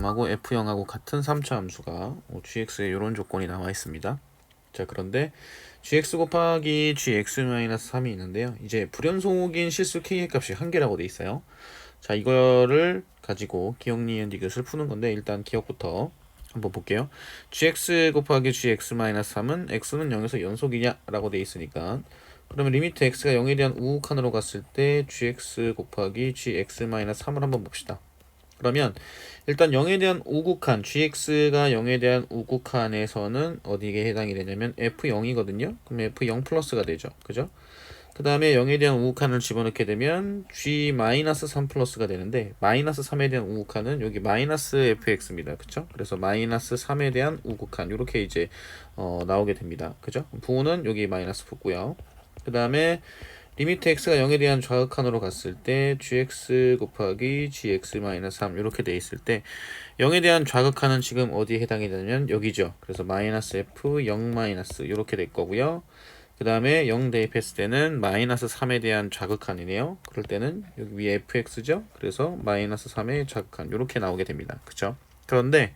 하고 F0하고 같은 3차 함수가 gx에 이런 조건이 나와 있습니다. 자, 그런데 gx 곱하기 gx-3이 있는데요. 이제 불연속인 실수 k의 값이 한 개라고 돼 있어요. 자, 이거를 가지고 기억, 니은, 디귿을 푸는 건데 일단 기억부터 한번 볼게요. gx 곱하기 gx-3은 x는 0에서 연속이냐 라고 돼 있으니까, 그러면 리미트 x가 0에 대한 우극한으로 갔을 때 gx 곱하기 gx-3을 한번 봅시다. 그러면 일단 0에 대한 우극한, gx가 0에 대한 우극한에서는 어디에 해당이 되냐면 f0이거든요. 그럼 f0 플러스가 되죠. 그죠? 그 다음에 0에 대한 우극한을 집어넣게 되면 g-3 플러스가 되는데, 마이너스 3에 대한 우극한은 여기 마이너스 fx입니다. 그쵸? 그래서 마이너스 3에 대한 우극한 이렇게 이제 나오게 됩니다. 그죠? 부호는 여기 마이너스 붙고요. 그 다음에 리미트 x가 0에 대한 좌극한으로 갔을 때 gx 곱하기 gx-3 이렇게 돼 있을 때 0에 대한 좌극한은 지금 어디에 해당이 되냐면 여기죠. 그래서 마이너스 f 0 마이너스 이렇게 될 거고요. 그 다음에 0 대입했을 때는 마이너스 3에 대한 좌극한이네요. 그럴 때는 여기 위에 fx죠. 그래서 마이너스 3의 좌극한 이렇게 나오게 됩니다. 그쵸? 그런데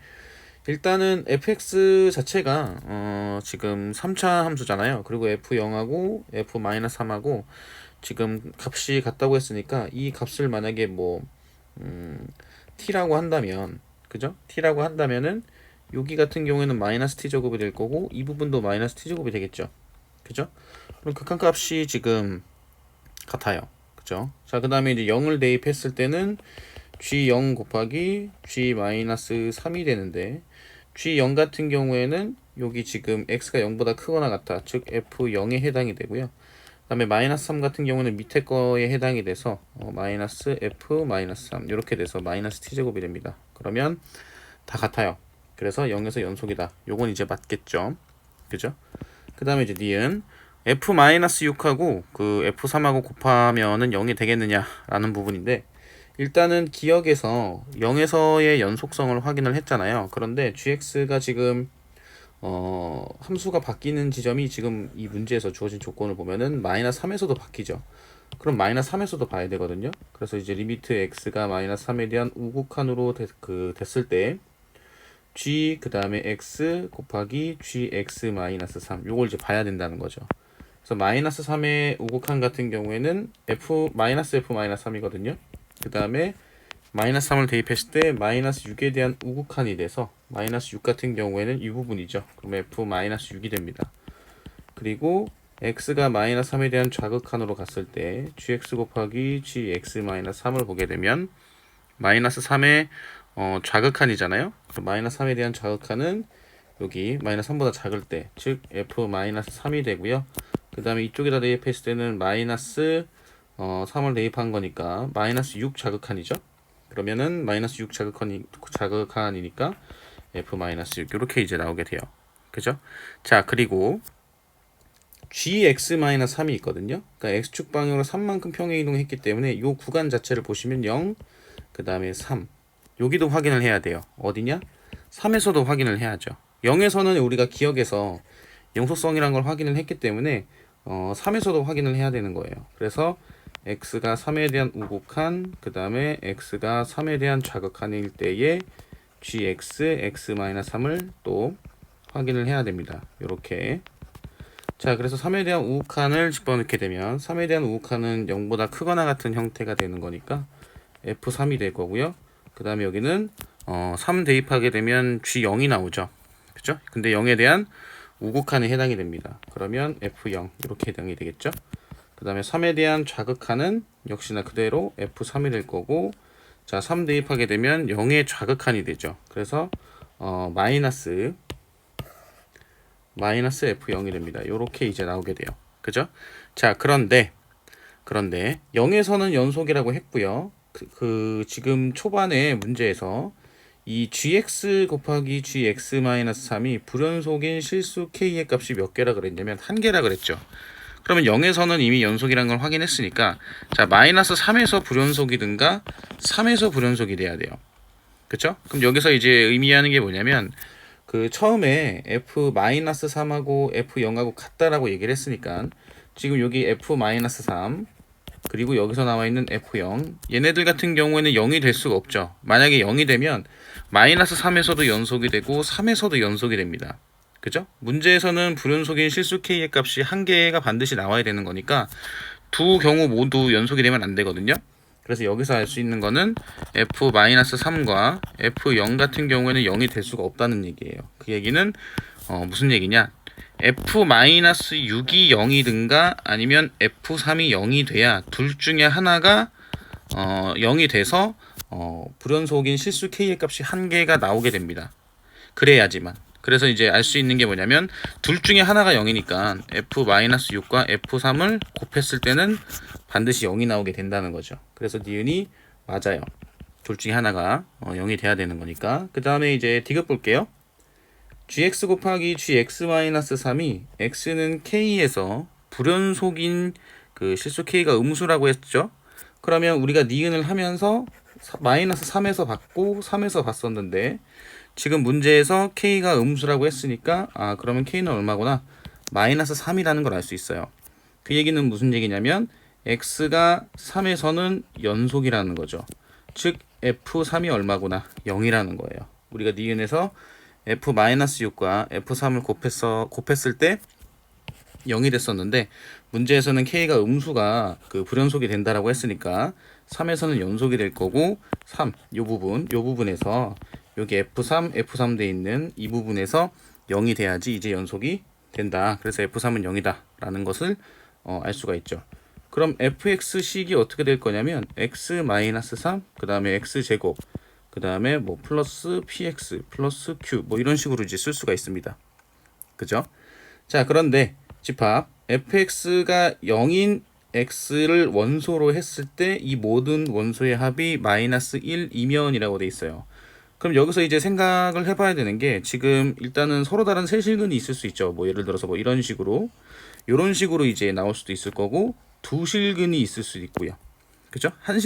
일단은 fx 자체가 지금 3차 함수잖아요. 그리고 f0하고 f-3하고 지금 값이 같다고 했으니까 이 값을 만약에 t라고 한다면, 그죠? t라고 한다면은 여기 같은 경우에는 마이너스 t제곱이 될 거고 이 부분도 마이너스 t제곱이 되겠죠. 그죠? 그럼 극한값이 지금 같아요. 그죠? 자, 그 다음에 이제 0을 대입했을 때는 g0 곱하기 g-3이 되는데, g0 같은 경우에는 여기 지금 x가 0보다 크거나 같아, 즉 f0에 해당이 되고요. 그 다음에 마이너스 3 같은 경우는 밑에 거에 해당이 돼서 마이너스 f-3 이렇게 돼서 마이너스 t제곱이 됩니다. 그러면 다 같아요. 그래서 0에서 연속이다. 요건 이제 맞겠죠. 그죠? 그 다음에 이제 니은 f-6하고 그 f3하고 곱하면은 0이 되겠느냐라는 부분인데, 일단은 기억에서 0에서의 연속성을 확인을 했잖아요. 그런데 gx가 지금 함수가 바뀌는 지점이 지금 이 문제에서 주어진 조건을 보면은 마이너스 3에서도 바뀌죠. 그럼 마이너스 3에서도 봐야 되거든요. 그래서 이제 리미트 x가 마이너스 3에 대한 우극한으로 됐을 때 g 그 다음에 x 곱하기 gx-3 요걸 이제 봐야 된다는 거죠. 그래서 마이너스 3의 우극한 같은 경우에는 마이너스 f-3이거든요. 그 다음에 마이너스 3을 대입했을 때 마이너스 6에 대한 우극한이 돼서 마이너스 6 같은 경우에는 이 부분이죠. 그럼 f-6이 됩니다. 그리고 x가 마이너스 3에 대한 좌극한으로 갔을 때 gx 곱하기 gx-3을 보게 되면 마이너스 3의 좌극한이잖아요. 마이너스 3에 대한 좌극한은 여기 마이너스 3보다 작을 때, 즉 f-3이 되고요. 그 다음에 이쪽에다 대입했을 때는 마이너스 3을 대입한 거니까 마이너스 6 자극한이죠. 그러면은 마이너스 6 자극한이니까 f-6 이렇게 이제 나오게 돼요. 그죠? 자, 그리고 gx-3이 있거든요. 그러니까 x축 방향으로 3만큼 평행 이동했기 때문에 이 구간 자체를 보시면 0, 그 다음에 3 여기도 확인을 해야 돼요. 어디냐? 3에서도 확인을 해야죠. 0에서는 우리가 기억에서 영속성이란 걸 확인을 했기 때문에 3에서도 확인을 해야 되는 거예요. 그래서 x가 3에 대한 우극한, 그 다음에 x가 3에 대한 좌극한일 때에 gx, x-3을 또 확인을 해야 됩니다. 이렇게. 자, 그래서 3에 대한 우극한을 집어넣게 되면 3에 대한 우극한은 0보다 크거나 같은 형태가 되는 거니까 f3이 될 거고요. 그 다음에 여기는 3 대입하게 되면 g0이 나오죠. 그죠? 근데 0에 대한 우극한에 해당이 됩니다. 그러면 f0 이렇게 해당이 되겠죠. 그 다음에 3에 대한 좌극한은 역시나 그대로 f3이 될 거고, 자, 3 대입하게 되면 0의 좌극한이 되죠. 그래서 마이너스 f0이 됩니다. 이렇게 이제 나오게 돼요. 그죠? 자, 그런데 0에서는 연속이라고 했고요. 지금 초반에 문제에서 이 gx 곱하기 gx-3이 불연속인 실수 k의 값이 몇 개라 그랬냐면 한 개라 그랬죠. 그러면 0에서는 이미 연속이란 걸 확인했으니까, 자, 마이너스 3에서 불연속이든가 3에서 불연속이 돼야 돼요. 그쵸? 그럼 여기서 이제 의미하는 게 뭐냐면, 그 처음에 f-3하고 f0하고 같다라고 얘기를 했으니까 지금 여기 f-3 그리고 여기서 나와 있는 F0 얘네들 같은 경우에는 0이 될 수가 없죠. 만약에 0이 되면 마이너스 3에서도 연속이 되고 3에서도 연속이 됩니다. 그죠? 문제에서는 불연속인 실수 K의 값이 한 개가 반드시 나와야 되는 거니까 두 경우 모두 연속이 되면 안 되거든요. 그래서 여기서 알 수 있는 거는 F-3과 F0 같은 경우에는 0이 될 수가 없다는 얘기예요. 그 얘기는 무슨 얘기냐? F-6이 0이든가 아니면 F3이 0이 돼야 둘 중에 하나가 0이 돼서 불연속인 실수 K의 값이 한 개가 나오게 됩니다. 그래야지만. 그래서 이제 알 수 있는 게 뭐냐면 둘 중에 하나가 0이니까 F-6과 F3을 곱했을 때는 반드시 0이 나오게 된다는 거죠. 그래서 니은이 맞아요. 둘 중에 하나가 0이 돼야 되는 거니까. 그 다음에 이제 디귿 볼게요. gx 곱하기 gx-3이 x는 k에서 불연속인 그 실수 k가 음수라고 했죠. 그러면 우리가 니은을 하면서 마이너스 3에서 받고 3에서 봤었는데 지금 문제에서 k가 음수라고 했으니까 그러면 k는 얼마구나? 마이너스 3이라는 걸 알 수 있어요. 그 얘기는 무슨 얘기냐면 x가 3에서는 연속이라는 거죠. 즉 f3이 얼마구나? 0이라는 거예요. 우리가 니은에서 f-6과 f3을 곱했을 때 0이 됐었는데 문제에서는 k가 음수가 그 불연속이 된다라고 했으니까 3에서는 연속이 될 거고 3, 요 부분에서 여기 F3 돼 있는 이 부분에서 0이 돼야지 이제 연속이 된다. 그래서 F3은 0이다 라는 것을 알 수가 있죠. 그럼 fx식이 어떻게 될 거냐면 x-3 그 다음에 x제곱 그 다음에 뭐 플러스 px 플러스 q 뭐 이런 식으로 이제 쓸 수가 있습니다. 그죠? 자, 그런데 집합 fx가 0인 x를 원소로 했을 때 이 모든 원소의 합이 마이너스 1이면이라고 돼 있어요. 그럼 여기서 이제 생각을 해봐야 되는 게 지금 일단은 서로 다른 세실근이 있을 수 있죠. 뭐 예를 들어서 뭐 이런 식으로 이제 나올 수도 있을 거고 두 실근이 있을 수도 있고요. 그죠? 한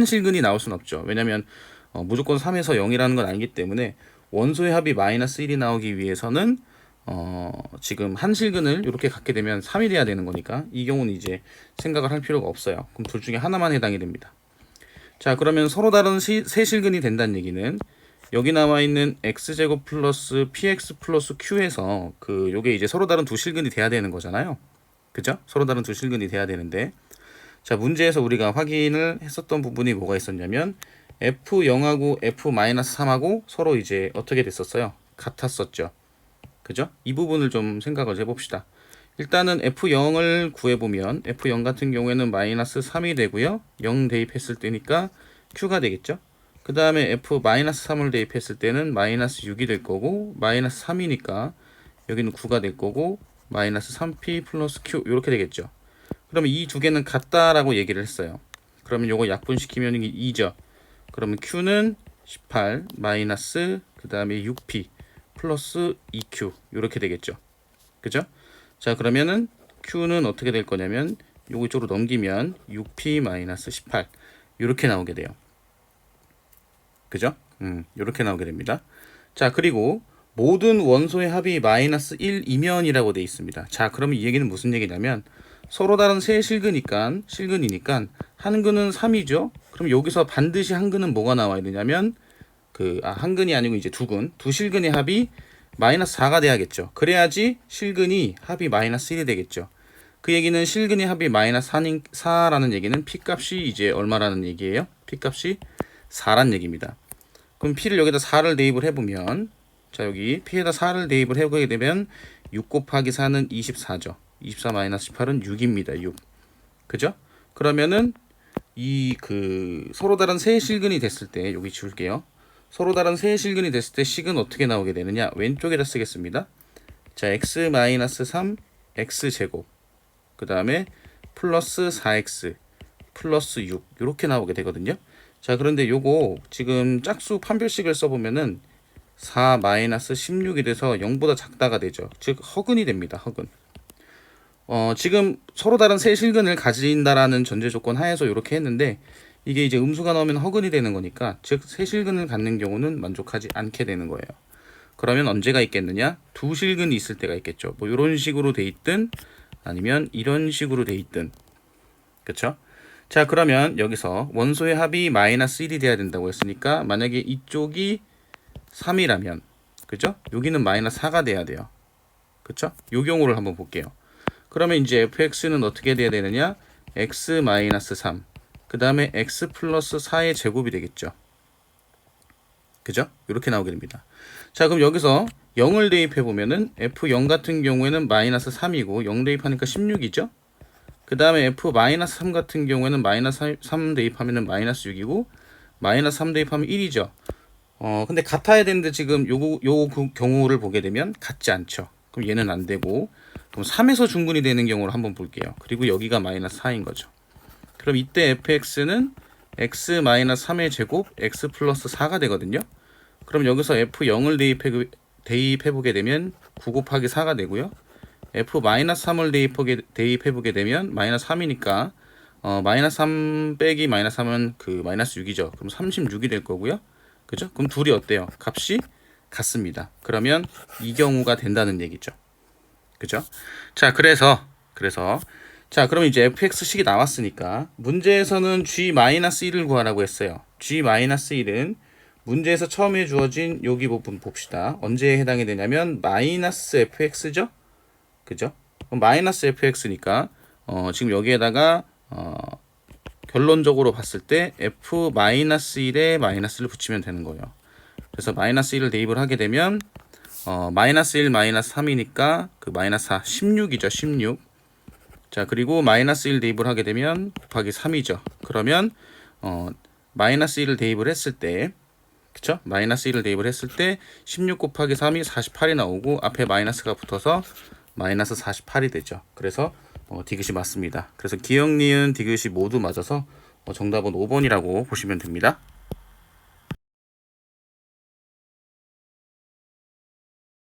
실근이 나올 수는 없죠. 왜냐면 무조건 3에서 0이라는 건 아니기 때문에 원소의 합이 마이너스 1이 나오기 위해서는 지금 한 실근을 이렇게 갖게 되면 3이 돼야 되는 거니까 이 경우는 이제 생각을 할 필요가 없어요. 그럼 둘 중에 하나만 해당이 됩니다. 자, 그러면 서로 다른 세 실근이 된다는 얘기는 여기 나와 있는 x제곱 플러스 px 플러스 q에서 요게 이제 서로 다른 두 실근이 돼야 되는 거잖아요. 그죠? 서로 다른 두 실근이 돼야 되는데 자, 문제에서 우리가 확인을 했었던 부분이 뭐가 있었냐면 f0하고 f-3하고 서로 이제 어떻게 됐었어요? 같았었죠. 그죠? 이 부분을 좀 생각을 해봅시다. 일단은 f0을 구해보면 f0 같은 경우에는 마이너스 3이 되고요. 0 대입했을 때니까 q가 되겠죠. 그 다음에 f-3을 대입했을 때는 마이너스 6이 될 거고 마이너스 3이니까 여기는 9가 될 거고 마이너스 3p 플러스 q 이렇게 되겠죠. 그러면 이 두 개는 같다라고 얘기를 했어요. 그러면 요거 약분시키면 이게 2죠. 그러면 q는 18 마이너스 그 다음에 6p 플러스 2q 이렇게 되겠죠. 그죠? 자, 그러면은 q는 어떻게 될 거냐면 요거 이쪽으로 넘기면 6p 마이너스 18 이렇게 나오게 돼요. 그죠? 이렇게 나오게 됩니다. 자, 그리고 모든 원소의 합이 마이너스 1이면이라고 되어 있습니다. 자, 그러면 이 얘기는 무슨 얘기냐면 서로 다른 세 실근이니까 한 근은 3이죠. 그럼 여기서 반드시 한 근은 뭐가 나와야 되냐면 한 근이 아니고 이제 두 실근의 합이 마이너스 4가 돼야겠죠. 그래야지 실근이 합이 마이너스 1이 되겠죠. 그 얘기는 실근의 합이 마이너스 4라는 얘기는 P값이 이제 얼마라는 얘기예요? P값이 4란 얘기입니다. 그럼 P를 여기다 4를 대입을 해보면 자, 여기 P에다 4를 대입을 해보게 되면 6 곱하기 4는 24죠. 24 마이너스 18은 6입니다. 6. 그죠? 그러면은 서로 다른 세 실근이 됐을 때 여기 지울게요. 서로 다른 세 실근이 됐을 때 식은 어떻게 나오게 되느냐? 왼쪽에다 쓰겠습니다. 자, x-3 x제곱 그 다음에 플러스 4x 플러스 6 이렇게 나오게 되거든요. 자, 그런데 요거 지금 짝수 판별식을 써보면은 4 마이너스 16이 돼서 0보다 작다가 되죠. 즉 허근이 됩니다. 허근. 지금 서로 다른 세 실근을 가진다라는 전제 조건 하에서 이렇게 했는데 이게 이제 음수가 나오면 허근이 되는 거니까 즉 세 실근을 갖는 경우는 만족하지 않게 되는 거예요. 그러면 언제가 있겠느냐? 두 실근이 있을 때가 있겠죠. 뭐 이런 식으로 돼 있든 아니면 이런 식으로 돼 있든. 그렇죠? 자, 그러면 여기서 원소의 합이 마이너스 1이 돼야 된다고 했으니까 만약에 이쪽이 3이라면 그죠? 여기는 마이너스 4가 돼야 돼요. 그쵸? 요 경우를 한번 볼게요. 그러면 이제 fx는 어떻게 돼야 되느냐? x 마이너스 3. 그 다음에 x 플러스 4의 제곱이 되겠죠. 그죠? 이렇게 나오게 됩니다. 자, 그럼 여기서 0을 대입해 보면은 f0 같은 경우에는 마이너스 3이고 0 대입하니까 16이죠. 그 다음에 f-3 같은 경우에는 마이너스 3 대입하면은 마이너스 6이고 마이너스 3 대입하면 1이죠. 근데 같아야 되는데 지금 그 경우를 보게 되면 같지 않죠. 그럼 얘는 안 되고 그럼 3에서 중분이 되는 경우를 한번 볼게요. 그리고 여기가 마이너스 4인 거죠. 그럼 이때 fx는 x 마이너스 3의 제곱 x 플러스 4가 되거든요. 그럼 여기서 f0을 대입해 보게 되면 9 곱하기 4가 되고요. f-3을 대입해 보게 되면 마이너스 3이니까 마이너스 3 빼기 마이너스 3은 그 마이너스 6이죠. 그럼 36이 될 거고요. 그죠? 그럼 둘이 어때요? 값이 같습니다. 그러면 이 경우가 된다는 얘기죠. 그죠? 자, 그래서 자, 그러면 이제 fx식이 나왔으니까 문제에서는 g-1을 구하라고 했어요. g-1은 문제에서 처음에 주어진 여기 부분 봅시다. 언제에 해당이 되냐면 마이너스 fx죠? 그죠? 그럼 마이너스 fx니까 지금 여기에다가 결론적으로 봤을 때 f-1에 마이너스를 붙이면 되는 거예요. 그래서 마이너스 1을 대입을 하게 되면 마이너스 1 마이너스 3이니까 그 마이너스 4 16이죠. 16. 자, 그리고 마이너스 1 대입을 하게 되면 곱하기 3이죠. 그러면 마이너스 1을 대입을 했을 때 그쵸? 마이너스 1을 대입을 했을 때 16 곱하기 3이 48이 나오고 앞에 마이너스가 붙어서 마이너스 48이 되죠. 그래서 디귿이 맞습니다. 그래서 기역, 니은, 디귿이 모두 맞아서 정답은 5번이라고 보시면 됩니다.